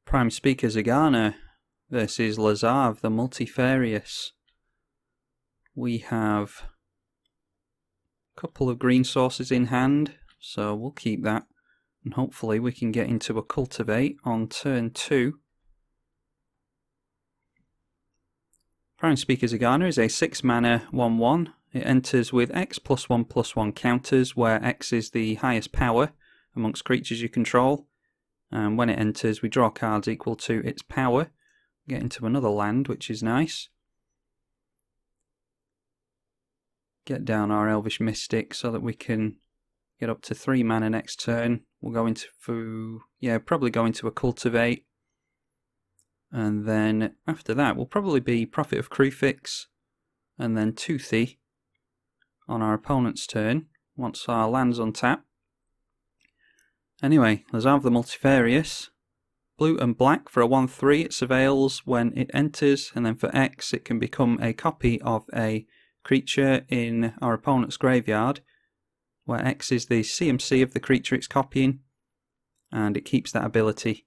Prime Speaker Zegana versus Lazav, the Multifarious. We have a couple of green sources in hand, so we'll keep that. And hopefully we can get into a cultivate on turn 2. Prime Speaker Zegana is a 6 mana 1/1. It enters with X+1/+1 counters, where X is the highest power amongst creatures you control. And when it enters, we draw cards equal to its power. Get into another land, which is nice. Get down our Elvish Mystic so that we can get up to 3 mana next turn. We'll go into, probably go into a cultivate. And then after that, we'll probably be Prophet of Kruphix and then Toothy on our opponent's turn once our land's untapped. Anyway, Lazav the Multifarious. Blue and black for a 1/3, it surveils when it enters, and then for X it can become a copy of a creature in our opponent's graveyard, where X is the CMC of the creature it's copying, and it keeps that ability.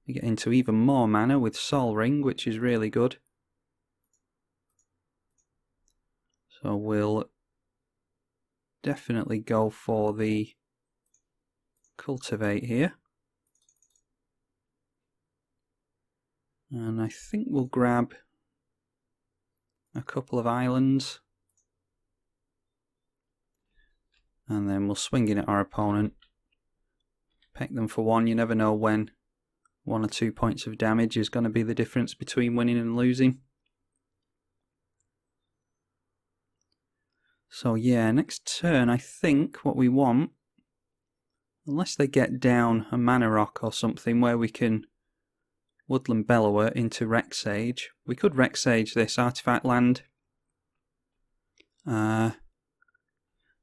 We get into even more mana with Sol Ring, which is really good. So we'll definitely go for the cultivate here. And I think we'll grab a couple of islands. And then we'll swing in at our opponent. Peck them for 1. You never know when 1 or 2 points of damage is going to be the difference between winning and losing. So yeah, next turn I think what we want, unless they get down a mana rock or something where we can Woodland Bellower into Rexage. We could Rexage this artifact land. Yeah,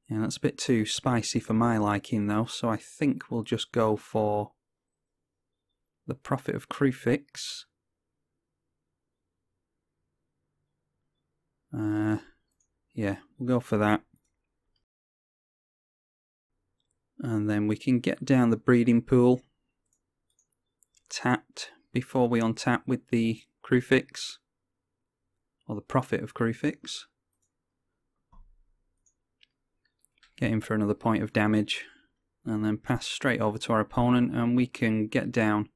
that's a bit too spicy for my liking though, so I think we'll just go for the Prophet of Kruphix. Yeah, we'll go for that. And then we can get down the breeding pool tapped before we untap with the Kruphix, or the Prophet of Kruphix. Get him for another point of damage, and then pass straight over to our opponent, and we can get down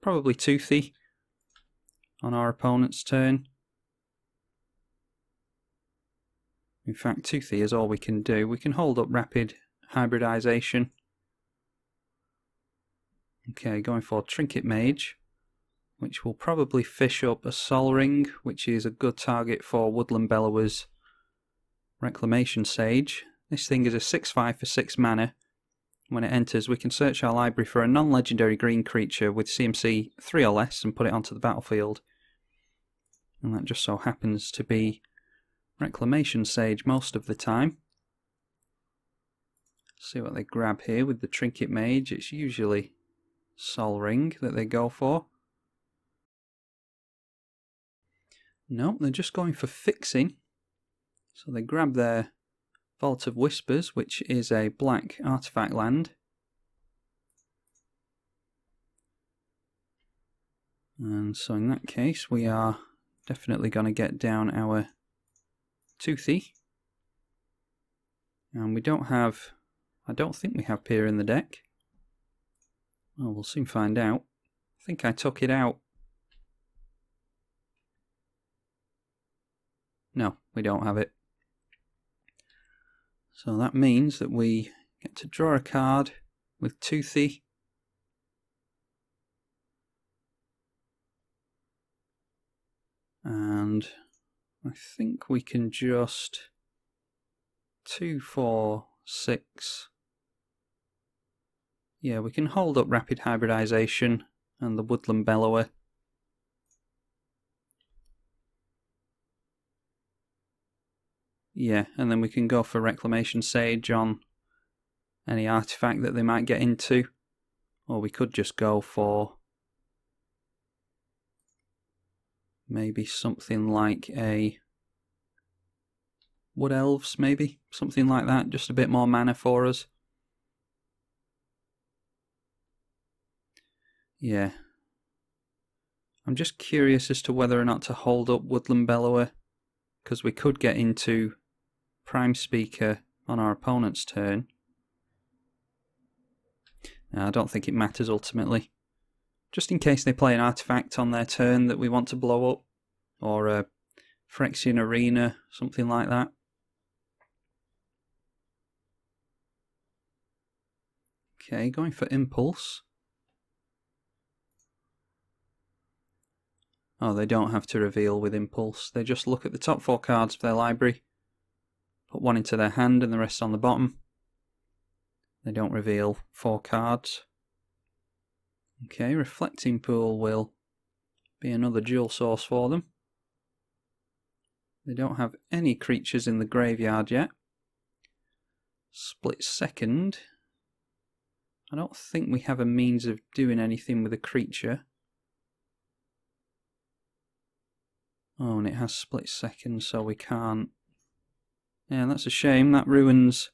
probably Toothy on our opponent's turn. In fact, Toothy is all we can do. We can hold up rapid hybridization. Okay, going for Trinket Mage, which will probably fish up a Sol Ring, which is a good target for Woodland Bellower's Reclamation Sage. This thing is a 6/5 for 6 mana. When it enters, we can search our library for a non-legendary green creature with CMC 3 or less and put it onto the battlefield. And that just so happens to be Reclamation Sage most of the time. See what they grab here with the Trinket Mage. It's usually Sol Ring that they go for. No, they're just going for fixing. So they grab their Vault of Whispers, which is a black artifact land. And so in that case, we are definitely going to get down our Toothy. And we don't have, I don't think we have Peer in the deck. Well, we'll soon find out. I think I took it out. No, we don't have it. So that means that we get to draw a card with Toothy. And I think we can just 2, 4, 6. Yeah, we can hold up rapid hybridization and the Woodland Bellower. Yeah, and then we can go for Reclamation Sage on any artifact that they might get into. Or we could just go for maybe something like a Wood Elves, maybe. Something like that, just a bit more mana for us. Yeah, I'm just curious as to whether or not to hold up Woodland Bellower, because we could get into Prime Speaker on our opponent's turn. I don't think it matters ultimately. Just in case they play an artifact on their turn that we want to blow up, or a Phyrexian Arena, something like that. Okay, going for Impulse. Oh, they don't have to reveal with Impulse. They just look at the top 4 cards of their library, put one into their hand and the rest on the bottom. They don't reveal 4 cards. Okay, Reflecting Pool will be another dual source for them. They don't have any creatures in the graveyard yet. Split Second. I don't think we have a means of doing anything with a creature. Oh, and it has Split Second, so we can't. Yeah, that's a shame. That ruins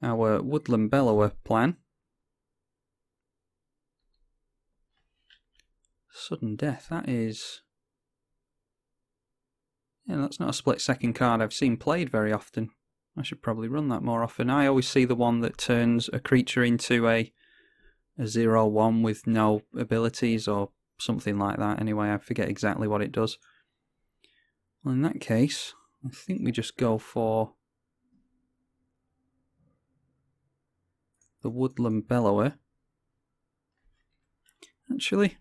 our Woodland Bellower plan. Sudden Death, that is... Yeah, that's not a Split Second card I've seen played very often. I should probably run that more often. I always see the one that turns a creature into a 0/1 with no abilities or something like that. Anyway, I forget exactly what it does. Well, in that case, I think we just go for the Woodland Bellower. Actually,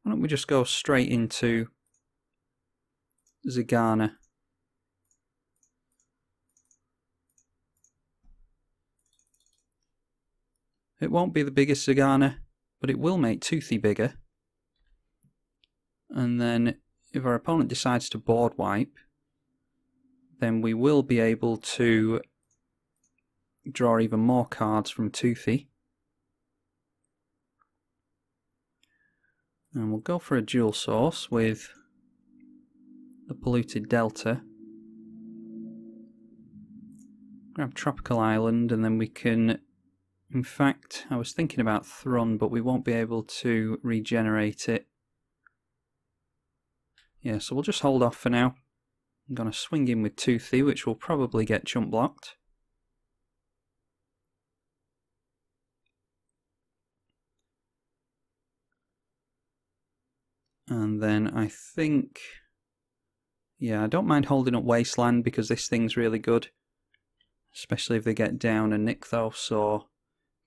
why don't we just go straight into Zegana? It won't be the biggest Zegana, but it will make Toothy bigger. And then if our opponent decides to board wipe, then we will be able to draw even more cards from Toothy. And we'll go for a dual source with the Polluted Delta. Grab Tropical Island, and then we can... In fact, I was thinking about Thrun, but we won't be able to regenerate it. Yeah, so we'll just hold off for now. I'm going to swing in with Toothy, which will probably get chump blocked. And then I think... Yeah, I don't mind holding up Wasteland because this thing's really good. Especially if they get down a Nykthos or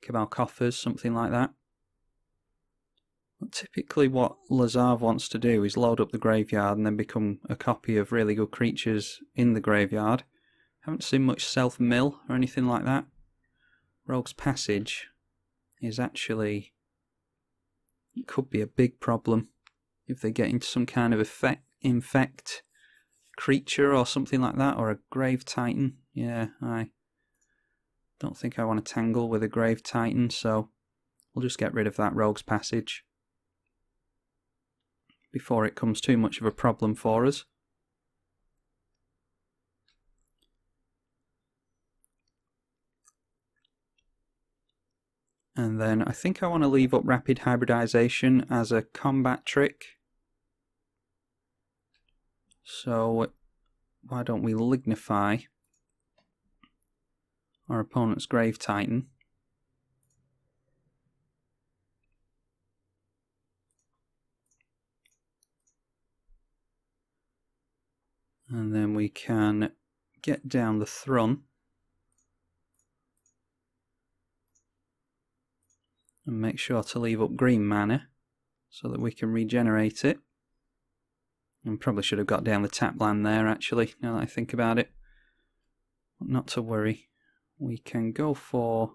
Cabal Coffers, something like that. But typically what Lazav wants to do is load up the graveyard and then become a copy of really good creatures in the graveyard. Haven't seen much self-mill or anything like that. Rogue's Passage is actually... It could be a big problem if they get into some kind of infect creature or something like that, or a Grave Titan. Yeah, I don't think I want to tangle with a Grave Titan, so we'll just get rid of that Rogue's Passage before it becomes too much of a problem for us. And then I think I want to leave up Rapid Hybridization as a combat trick. So why don't we Lignify our opponent's Grave Titan. And then we can get down the Thrun and make sure to leave up green mana so that we can regenerate it. And probably should have got down the tap land there actually, now that I think about it. But not to worry. We can go for...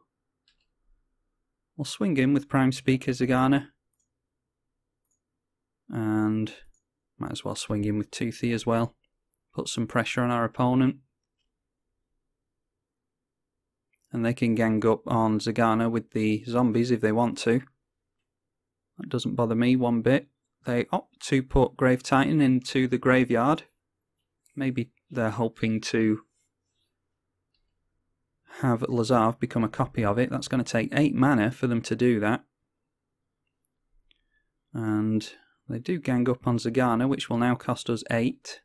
We'll swing in with Prime Speaker Zegana. And might as well swing in with Toothy as well. Put some pressure on our opponent. And they can gang up on Zegana with the zombies if they want to. That doesn't bother me one bit. They opt to put Grave Titan into the graveyard. Maybe they're hoping to have Lazav become a copy of it. That's going to take 8 mana for them to do that. And they do gang up on Zegana, which will now cost us 8.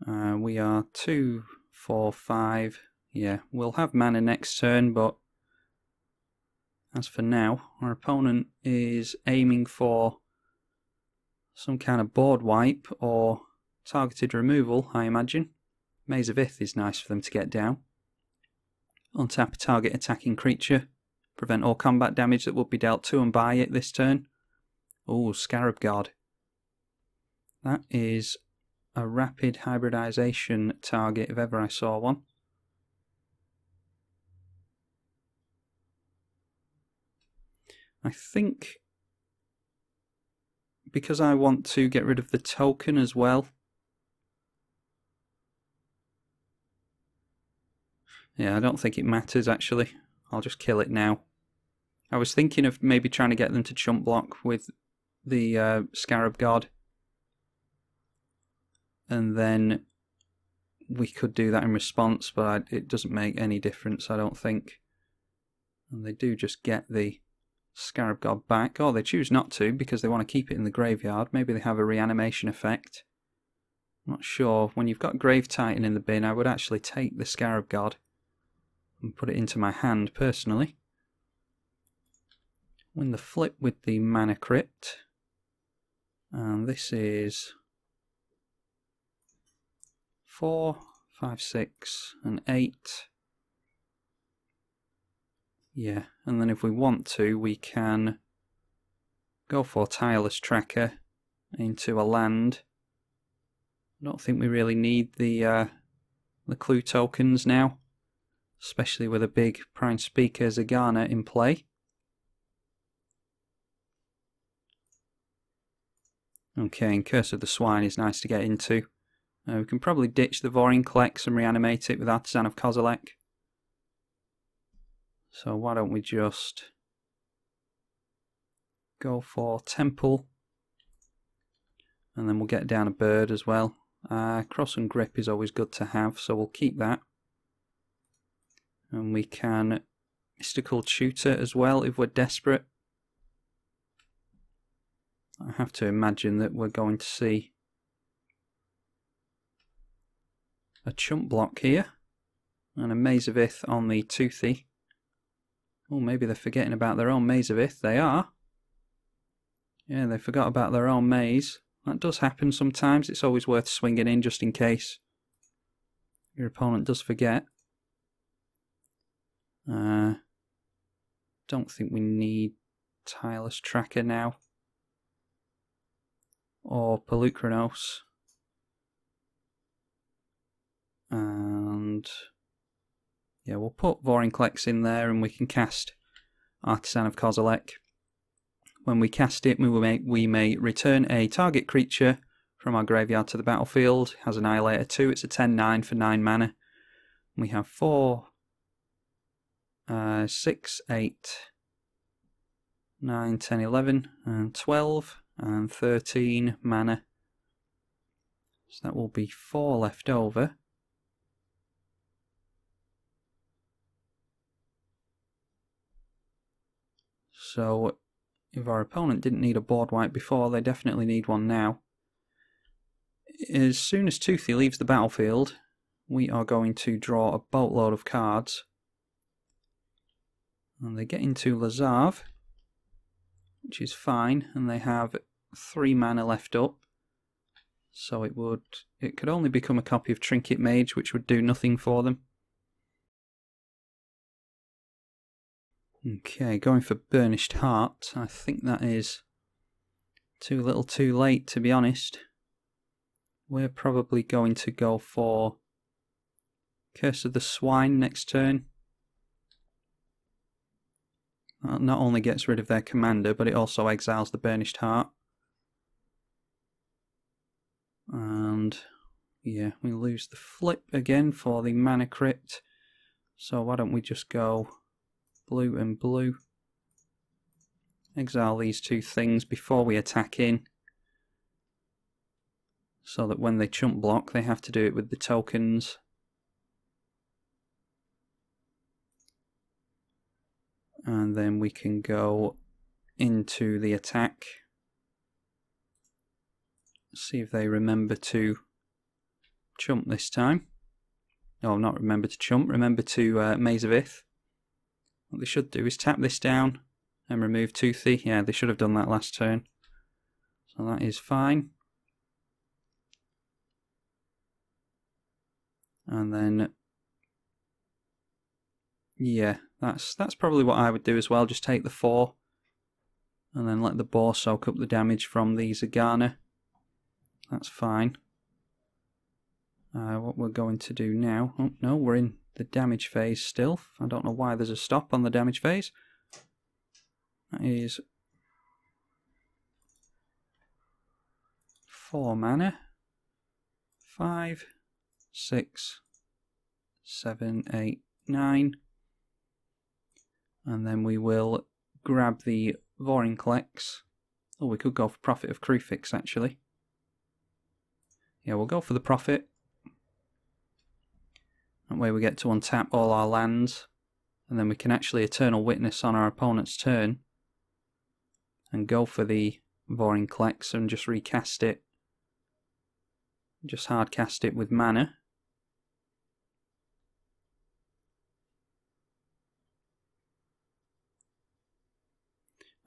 We are 2, 4, 5. Yeah, we'll have mana next turn, but as for now, our opponent is aiming for some kind of board wipe or targeted removal, I imagine. Maze of Ith is nice for them to get down. Untap a target attacking creature. Prevent all combat damage that would be dealt to and by it this turn. Oh, Scarab Guard. That is a rapid hybridization target if ever I saw one. I think because I want to get rid of the token as well. Yeah, I don't think it matters actually. I'll just kill it now. I was thinking of maybe trying to get them to chump block with the Scarab God. And then we could do that in response, but it doesn't make any difference, I don't think. And they do just get the Scarab God back. Oh, they choose not to because they want to keep it in the graveyard. Maybe they have a reanimation effect. I'm not sure. When you've got Grave Titan in the bin, I would actually take the Scarab God and put it into my hand personally. Win the flip with the Mana Crypt. And this is 4, 5, 6, and 8. Yeah, and then if we want to, we can go for Tireless Tracker into a land. I don't think we really need the clue tokens now, especially with a big Prime Speaker Zegana in play. Okay, and Curse of the Swine is nice to get into. We can probably ditch the Vorinclex and reanimate it with Artisan of Kozilek. So why don't we just go for Temple, and then we'll get down a bird as well. Cross and Grip is always good to have, so we'll keep that. And we can Mystical Tutor as well if we're desperate. I have to imagine that we're going to see a chump block here and a Maze of Ith on the Toothy. Oh, maybe they're forgetting about their own Maze of Ith. They are. Yeah, they forgot about their own maze. That does happen sometimes. It's always worth swinging in just in case your opponent does forget. Don't think we need Tireless Tracker now. Or Pelucranos. And yeah, we'll put Vorinclex in there and we can cast Artisan of Kozilek. When we cast it, we may return a target creature from our graveyard to the battlefield. It has Annihilator 2, it's a 10-9 for 9 mana. We have 4, 6, 8, 9, 10, 11, and 12, and 13 mana. So that will be 4 left over. So if our opponent didn't need a board wipe before, they definitely need one now. As soon as Toothy leaves the battlefield, we are going to draw a boatload of cards. And they get into Lazav, which is fine, and they have 3 mana left up. So it could only become a copy of Trinket Mage, which would do nothing for them. Okay, going for Burnished Heart. I think that is too little too late, to be honest. We're probably going to go for Curse of the Swine next turn. That not only gets rid of their commander, but it also exiles the Burnished Heart. And yeah, we lose the flip again for the Mana Crypt. So why don't we just go blue and blue. Exile these 2 things before we attack in, so that when they chump block they have to do it with the tokens. And then we can go into the attack. See if they remember to chump this time. No, not remember to chump, remember to Maze of Ith. What they should do is tap this down and remove Toothy. Yeah, they should have done that last turn. So that is fine. And then, yeah, that's probably what I would do as well. Just take the 4 and then let the boar soak up the damage from the Zegana. That's fine. What we're going to do now... Oh, no, we're in the damage phase still. I don't know why there's a stop on the damage phase. That is 4 mana. 5, 6, 7, 8, 9. And then we will grab the Vorinclex. Oh, we could go for Prophet of Kruphix actually. Yeah, we'll go for the Prophet. That way we get to untap all our lands, and then we can actually Eternal Witness on our opponent's turn and go for the Vorinclex and just recast it. Just hard cast it with mana.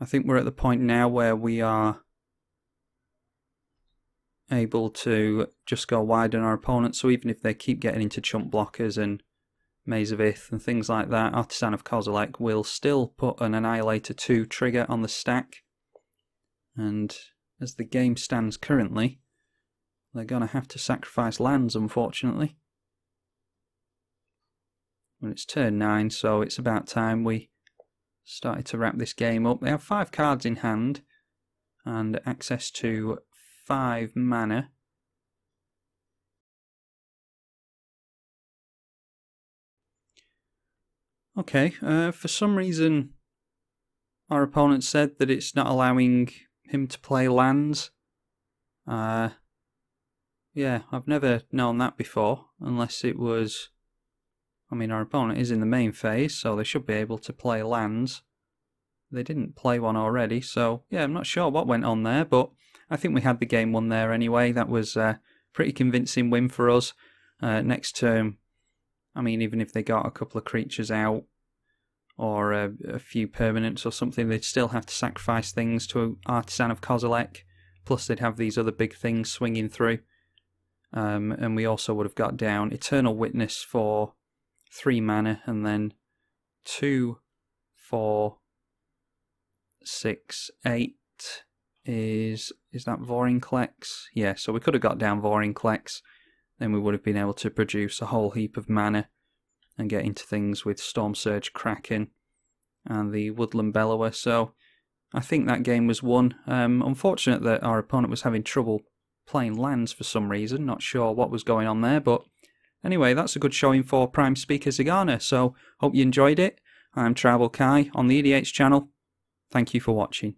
I think we're at the point now where we are able to just go wide on our opponent, so even if they keep getting into chump blockers and Maze of Ith and things like that, Artisan of Kozilek will still put an Annihilator 2 trigger on the stack. And as the game stands currently, they're going to have to sacrifice lands, unfortunately. Well, it's turn 9, so it's about time we started to wrap this game up. They have 5 cards in hand and access to 5 mana. Okay, for some reason our opponent said that it's not allowing him to play lands. Yeah, I've never known that before, unless it was... I mean, our opponent is in the main phase, so they should be able to play lands. They didn't play one already, so yeah, I'm not sure what went on there, but I think we had the game won there anyway. That was a pretty convincing win for us. Next turn, I mean, even if they got a couple of creatures out or a few permanents or something, they'd still have to sacrifice things to Artisan of Kozilek. Plus, they'd have these other big things swinging through. And we also would have got down Eternal Witness for 3 mana, and then 2, 4, 6, 8 is that Vorinclex? Yeah, so we could have got down Vorinclex, then we would have been able to produce a whole heap of mana and get into things with Storm Surge Kraken and the Woodland Bellower. So I think that game was won. Unfortunate that our opponent was having trouble playing lands for some reason. Not sure what was going on there, but anyway, that's a good showing for Prime Speaker Zegana. So hope you enjoyed it. I'm tribalkai on the EDH channel. Thank you for watching.